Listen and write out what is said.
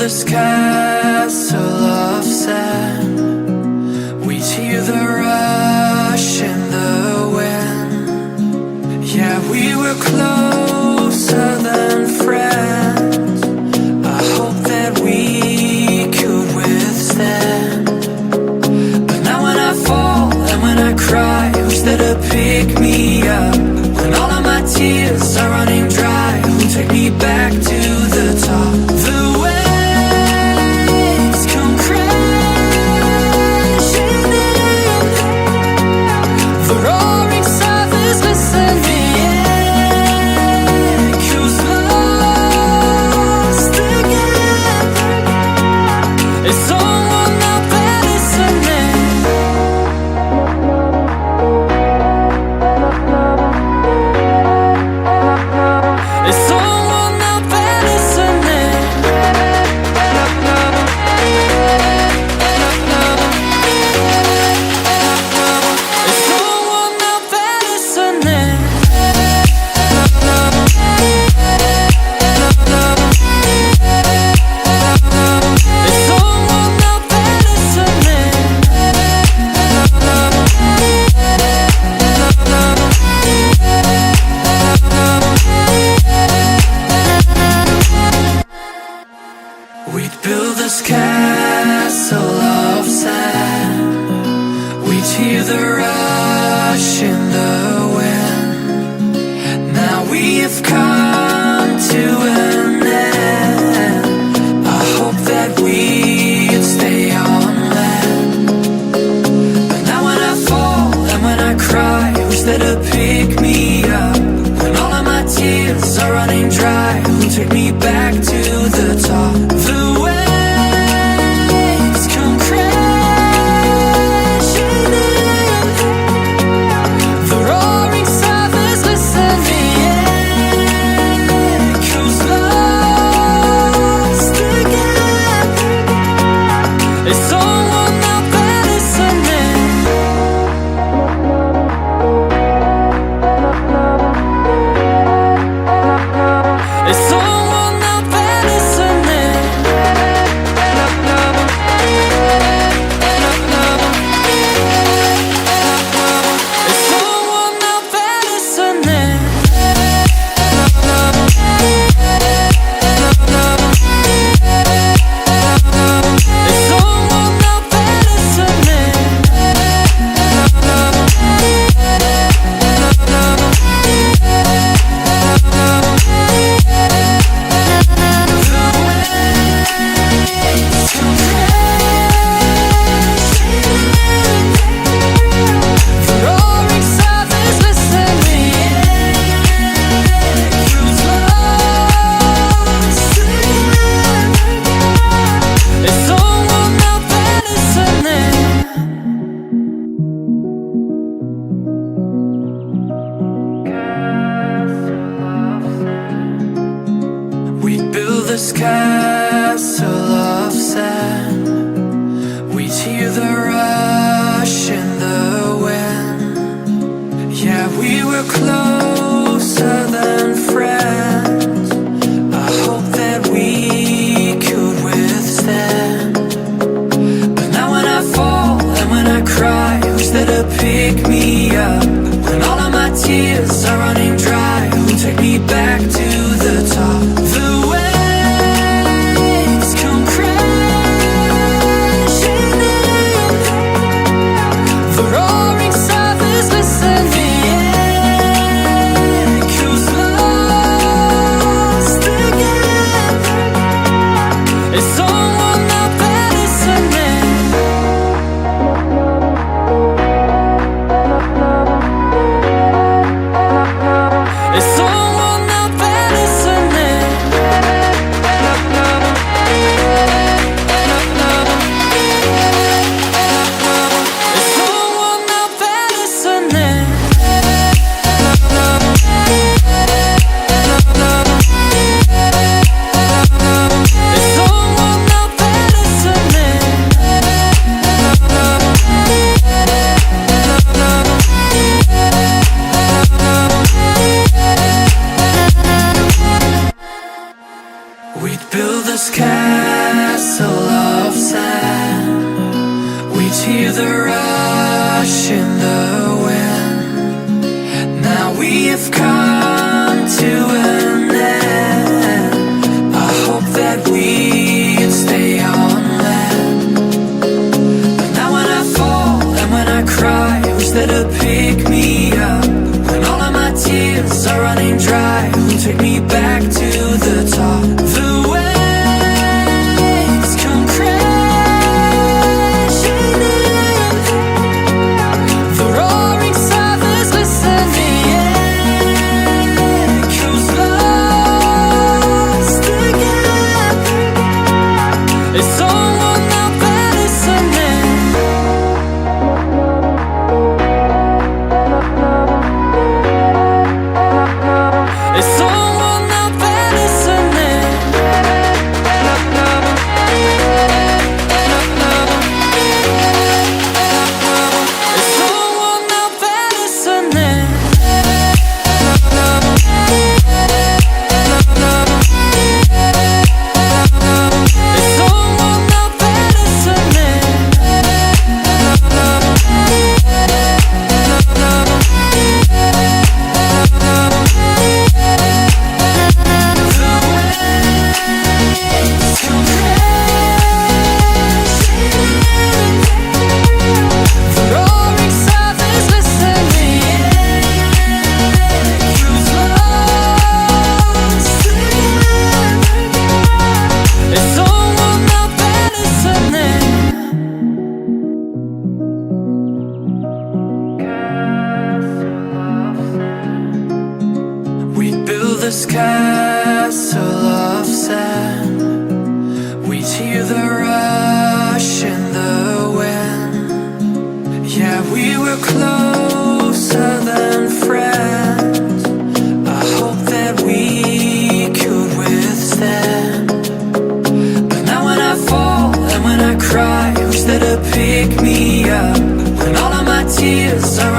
this castle of sand. We'd hear the rush in the wind. Yeah, we were closer than friends. I hope that we could withstand. But now when I fall and when I cry, who's there to pick me up? When all of my tears are running dry, who'll take me back to the top? The waves come crashing in, the roaring surface listening, echoes lost again. Is someone out there listening? Is someone out there listening? Is someone out there listening? Is someone out there listening? We'd build this castle of sand. We'd hear the rush in the wind. Now we have come to an end. I hope that we'd stay on land. But now when I fall and when I cry, who's there to pick me up? When all of my tears are running dry, who'll take me back to the top? The waves come crashing in, the roaring surface listening, echoes lost again. Is someone out there listening? Is someone out there listening? Is someone out there listening? Is someone out there listening? The roaring surface listening, echoes lost again. Is someone out there listening? We build this castle of sand. We'd hear the rush in the wind. Yeah, we were closer than friends. I hope that we could withstand. But now when I fall and when I cry, who's there to pick me up? When all of my tears are running dry, who'll take me back to the top? The waves come crashing in, the roaring surface listening, echoes lost again. Is someone out there listening? Is someone out there rush in the wind. Now we have come to an end. I hope that we'd stay on land. But now when I fall and when I cry, who's there to pick me up? When all of my tears are running dry, who'll take me back to the top? The waves come crashing in, the roaring surface listening, echoes lost again. Is someone out there listening? Is someone out there listening? Is someone out there listening? Is someone out there listening? The roaring surface listening, echoes lost again. Is someone out there listening? We build this castle of sand. We'd hear the rush in the wind. Yeah, we were closer than friends. I hope that we could withstand. But now when I fall and when I cry, who's there to pick me up? When all of my tears are